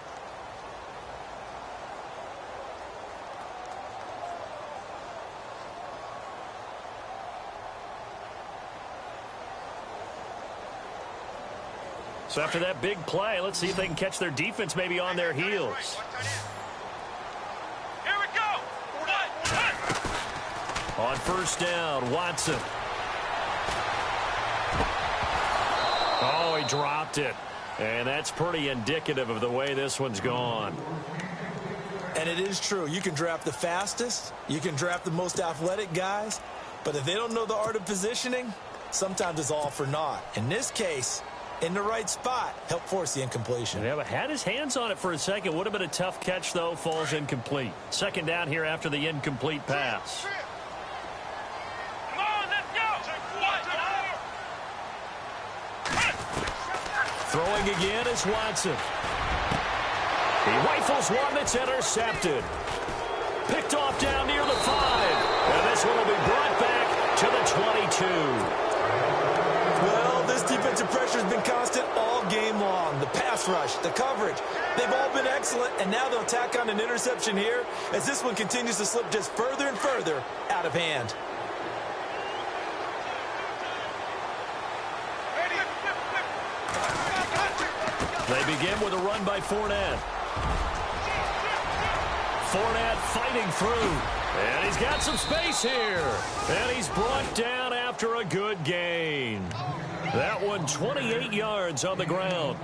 So after that big play, let's see if they can catch their defense maybe on their heels. Here we go. On first down, Watson. Oh, he dropped it. And that's pretty indicative of the way this one's gone. And it is true. You can draft the fastest. You can draft the most athletic guys. But if they don't know the art of positioning, sometimes it's all for naught. In this case, in the right spot, help force the incompletion. Yeah, but had his hands on it for a second. Would have been a tough catch, though. Falls incomplete. 2nd down here after the incomplete pass. Come on, let's go. Throwing again is Watson. He rifles one that's intercepted. Picked off down near the 5. And this one will be brought back to the 22. Well, this defensive pressure has been constant all game long. The pass rush, the coverage, they've all been excellent, and now they'll tack on an interception here as this one continues to slip just further and further out of hand. They begin with a run by Fournette. Fournette fighting through. And he's got some space here. And he's brought down after a good gain. That one 28 yards on the ground.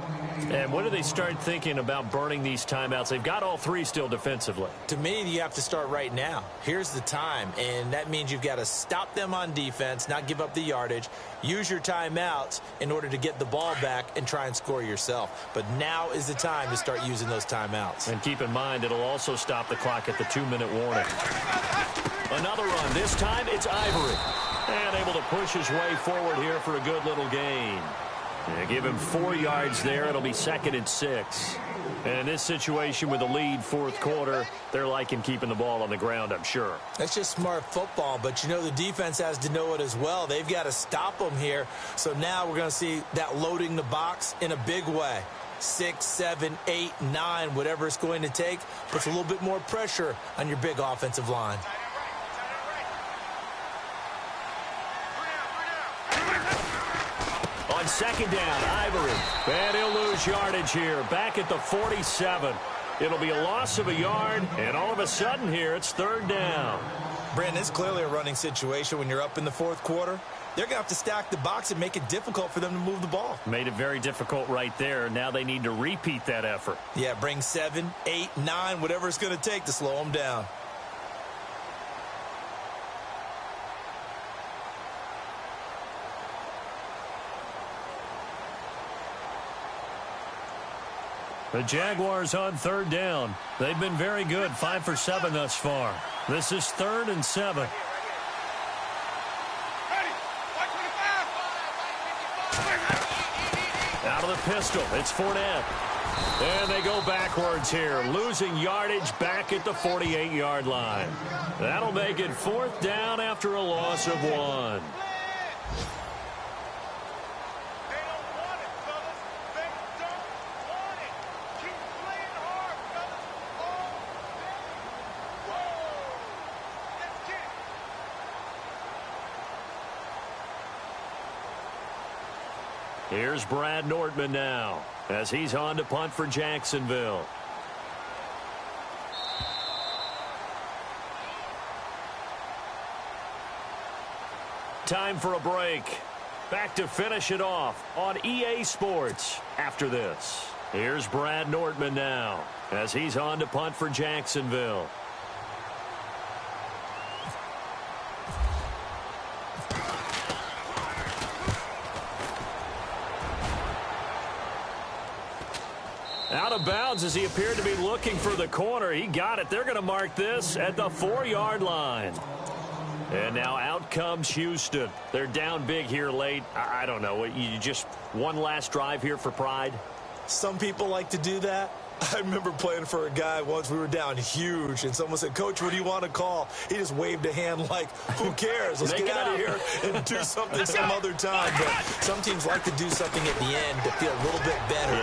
And when do they start thinking about burning these timeouts? They've got all 3 still defensively. To me, you have to start right now. Here's the time, and that means you've got to stop them on defense, not give up the yardage, use your timeouts in order to get the ball back and try and score yourself. But now is the time to start using those timeouts. And keep in mind, it'll also stop the clock at the 2-minute warning. Another run. This time, it's Ivory. And able to push his way forward here for a good little gain. Yeah, give him 4 yards there. It'll be 2nd and 6. And in this situation with the lead 4th quarter, they're liking keeping the ball on the ground, I'm sure. That's just smart football, but you know the defense has to know it as well. They've got to stop them here. So now we're going to see that loading the box in a big way. 6, 7, 8, 9, whatever it's going to take, puts a little bit more pressure on your big offensive line. On 2nd down, Ivory. And he'll lose yardage here. Back at the 47. It'll be a loss of a yard. And all of a sudden here, it's 3rd down. Brandon, it's clearly a running situation when you're up in the 4th quarter. They're going to have to stack the box and make it difficult for them to move the ball. Made it very difficult right there. Now they need to repeat that effort. Yeah, bring 7, 8, 9, whatever it's going to take to slow them down. The Jaguars on 3rd down. They've been very good, 5 for 7 thus far. This is 3rd and 7. Out of the pistol, it's Fournette. And they go backwards here, losing yardage back at the 48-yard line. That'll make it 4th down after a loss of 1. Here's Brad Nordman now as he's on to punt for Jacksonville. Time for a break. Back to finish it off on EA Sports after this. Here's Brad Nordman now as he's on to punt for Jacksonville. Out of bounds as he appeared to be looking for the corner. He got it. They're going to mark this at the 4-yard line. And now out comes Houston. They're down big here late. I don't know. You just one last drive here for pride? Some people like to do that. I remember playing for a guy once. We were down huge, and someone said, "Coach, what do you want to call?" He just waved a hand like, who cares? Let's get out of here and do something some other time. But some teams like to do something at the end to feel a little bit better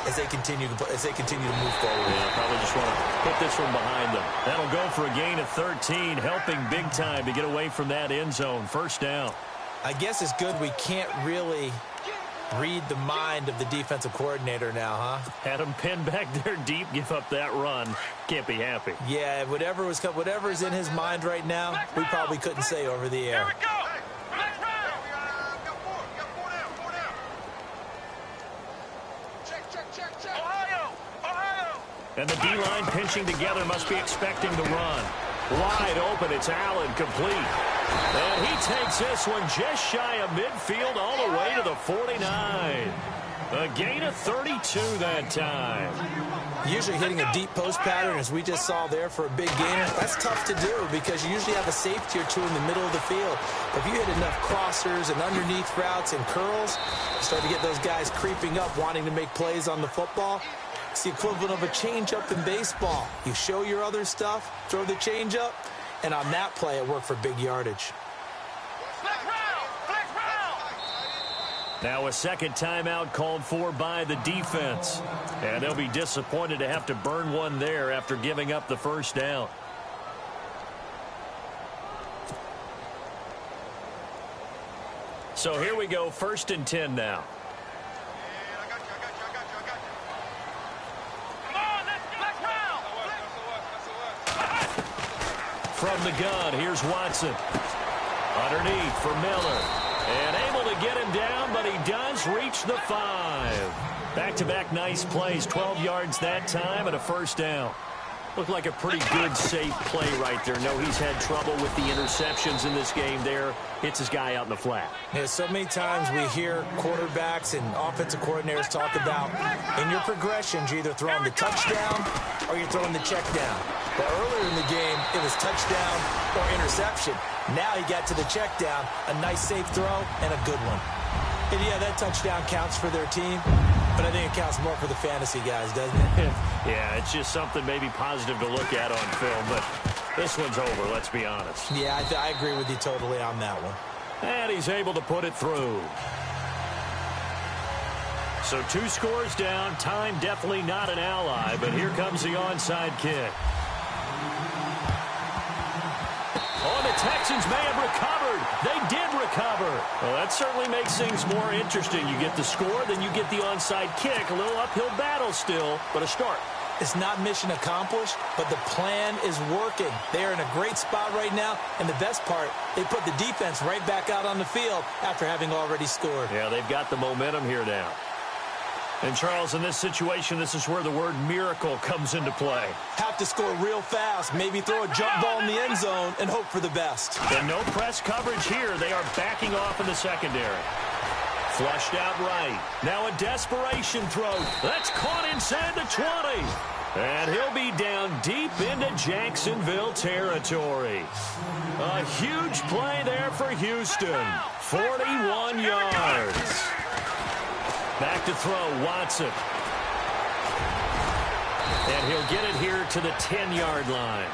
as they continue to move forward. Yeah, probably just want to put this one behind them. That'll go for a gain of 13, helping big time to get away from that end zone. First down. I guess it's good we can't really read the mind of the defensive coordinator now, huh? Had him pinned back there deep, give up that run. Can't be happy. Yeah, whatever's in his mind right now, we probably couldn't say over the air. Here we go. Let's run. Four down. Check. Ohio. And the D-line pinching together must be expecting the run. Wide open, it's Allen, complete. And he takes this one just shy of midfield all the way to the 49. A gain of 32 that time. Usually hitting a deep post pattern, as we just saw there for a big gainer, that's tough to do because you usually have a safety or two in the middle of the field. But if you hit enough crossers and underneath routes and curls, you start to get those guys creeping up, wanting to make plays on the football. It's the equivalent of a changeup in baseball. You show your other stuff, throw the changeup, and on that play, it worked for big yardage. Now a second timeout called for by the defense. And they'll be disappointed to have to burn one there after giving up the first down. So here we go, 1st and 10 now. From the gun, here's Watson. Underneath for Miller. And able to get him down, but he does reach the 5. Back-to-back nice plays, 12 yards that time and a first down. Looked like a pretty good, safe play right there. No, he's had trouble with the interceptions in this game there. Hits his guy out in the flat. Yeah, so many times we hear quarterbacks and offensive coordinators talk about in your progressions, you're either throwing the touchdown or you're throwing the check down. But earlier in the game, it was touchdown or interception. Now he got to the check down, a nice safe throw, and a good one. And yeah, that touchdown counts for their team, but I think it counts more for the fantasy guys, doesn't it? Yeah, it's just something maybe positive to look at on film, but this one's over, let's be honest. Yeah, I agree with you totally on that one. And he's able to put it through. So 2 scores down, time definitely not an ally, but here comes the onside kick. Oh, the Texans may have recovered. They did recover. Well, that certainly makes things more interesting. You get the score, then you get the onside kick. A little uphill battle still, but a start. It's not mission accomplished, but the plan is working. They are in a great spot right now, and the best part, they put the defense right back out on the field after having already scored. Yeah, they've got the momentum here now. And, Charles, in this situation, this is where the word miracle comes into play. Have to score real fast, maybe throw a jump ball in the end zone and hope for the best. And no press coverage here. They are backing off in the secondary. Flushed out right. Now a desperation throw. That's caught inside the 20. And he'll be down deep into Jacksonville territory. A huge play there for Houston. 41 yards. Back to throw, Watson. And he'll get it here to the 10-yard line.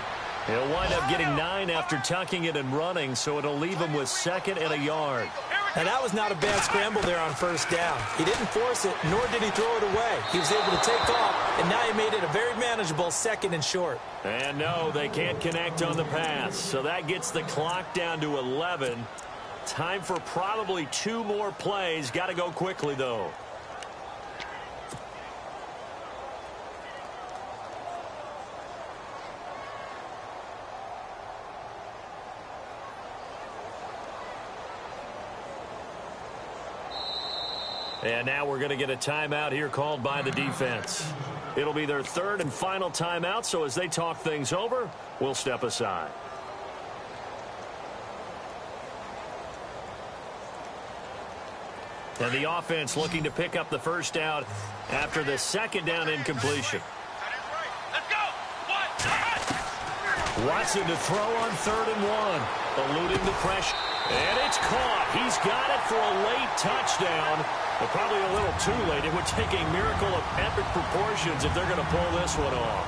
He'll wind up getting 9 after tucking it and running, so it'll leave him with 2nd and a yard. Now, that was not a bad scramble there on first down. He didn't force it, nor did he throw it away. He was able to take off, and now he made it a very manageable 2nd and short. And no, they can't connect on the pass, so that gets the clock down to 11. Time for probably 2 more plays. Got to go quickly, though. And now we're going to get a timeout here called by the defense. It'll be their 3rd and final timeout, so as they talk things over, we'll step aside. And the offense looking to pick up the first down after the 2nd down incompletion. Let's go. Watson to throw on 3rd and 1, eluding the pressure. And it's caught. He's got it for a late touchdown. But probably a little too late. It would take a miracle of epic proportions if they're going to pull this one off.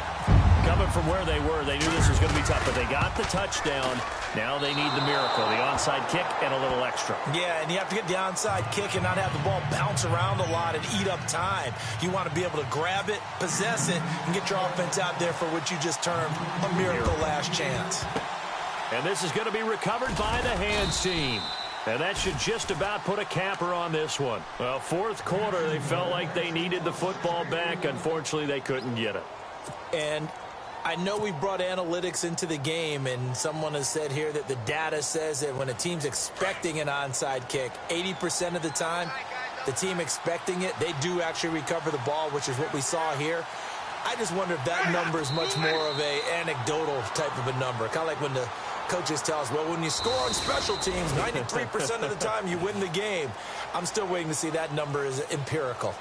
Coming from where they were, they knew this was going to be tough, but they got the touchdown. Now they need the miracle, the onside kick and a little extra. Yeah, and you have to get the onside kick and not have the ball bounce around a lot and eat up time. You want to be able to grab it, possess it, and get your offense out there for what you just termed a miracle last chance. And this is going to be recovered by the hands team. And that should just about put a capper on this one. Well, 4th quarter, they felt like they needed the football back. Unfortunately, they couldn't get it. And I know we brought analytics into the game, and someone has said here that the data says that when a team's expecting an onside kick, 80% of the time, the team expecting it, they do actually recover the ball, which is what we saw here. I just wonder if that number is much more of a anecdotal type of a number. Kind of like when the coaches tell us, well, when you score on special teams, 93% of the time you win the game. I'm still waiting to see that number is empirical.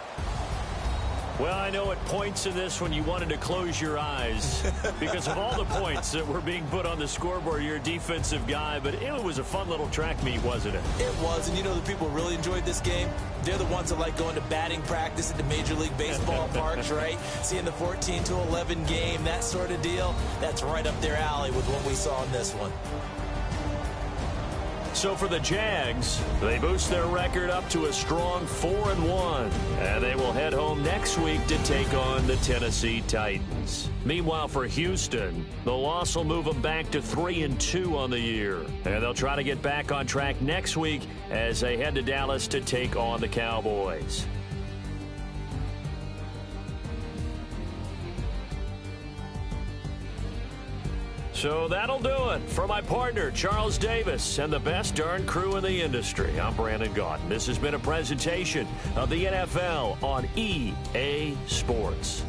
Well, I know at points in this when you wanted to close your eyes because of all the points that were being put on the scoreboard. You're a defensive guy, but it was a fun little track meet, wasn't it? It was, and you know the people really enjoyed this game? They're the ones that like going to batting practice at the Major League Baseball parks, right? Seeing the 14-11 game, that sort of deal, that's right up their alley with what we saw in this one. So for the Jags, they boost their record up to a strong 4-1. And they will head home next week to take on the Tennessee Titans. Meanwhile, for Houston, the loss will move them back to 3-2 on the year. And they'll try to get back on track next week as they head to Dallas to take on the Cowboys. So that'll do it. For my partner, Charles Davis, and the best darn crew in the industry, I'm Brandon Gaudin. This has been a presentation of the NFL on EA Sports.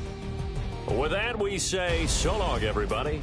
With that, we say so long, everybody.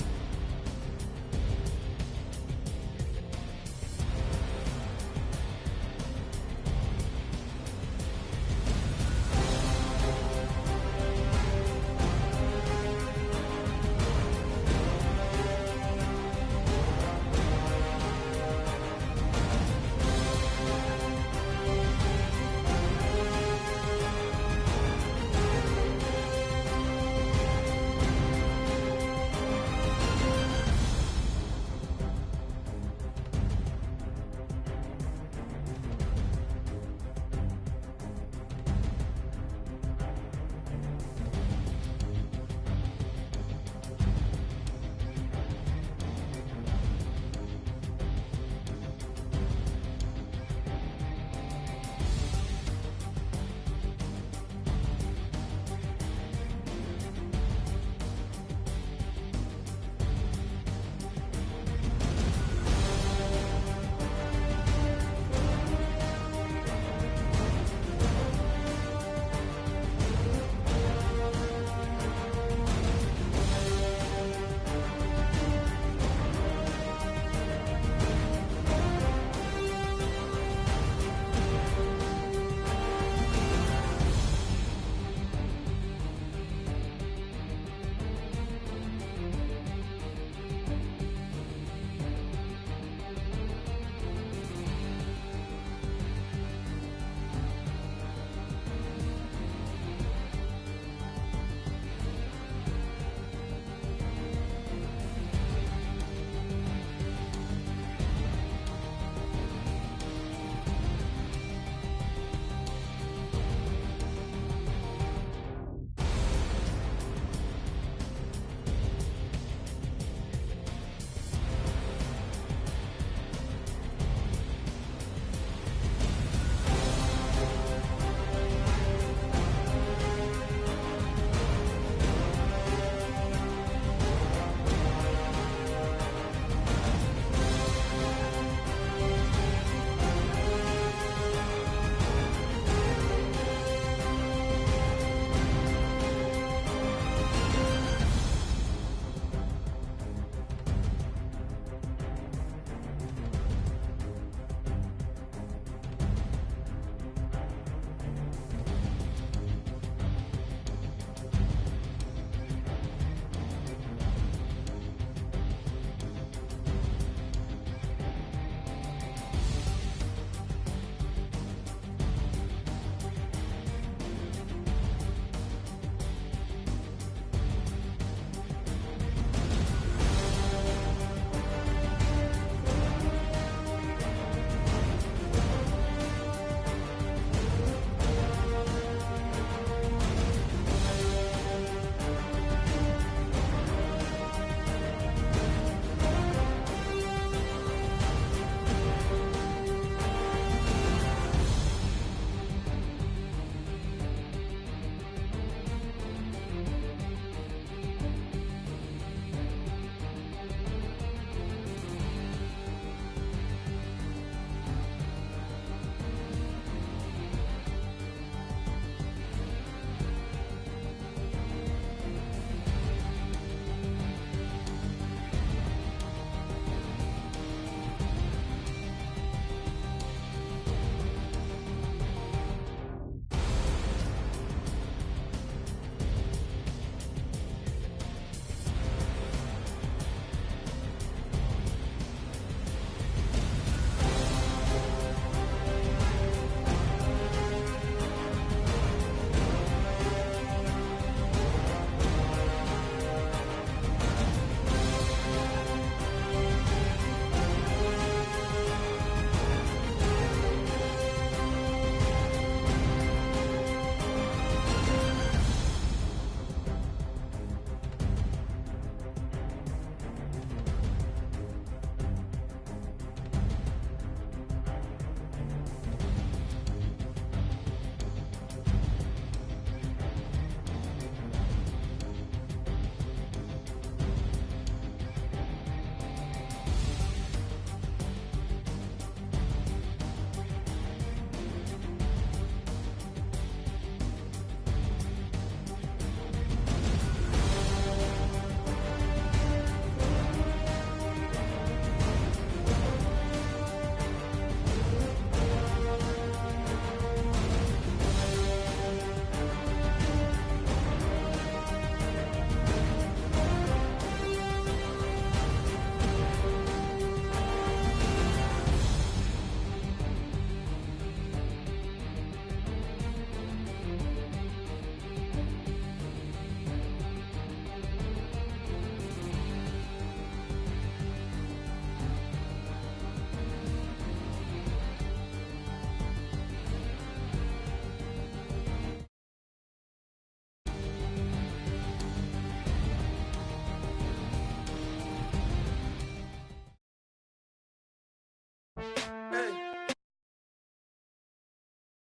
Hey.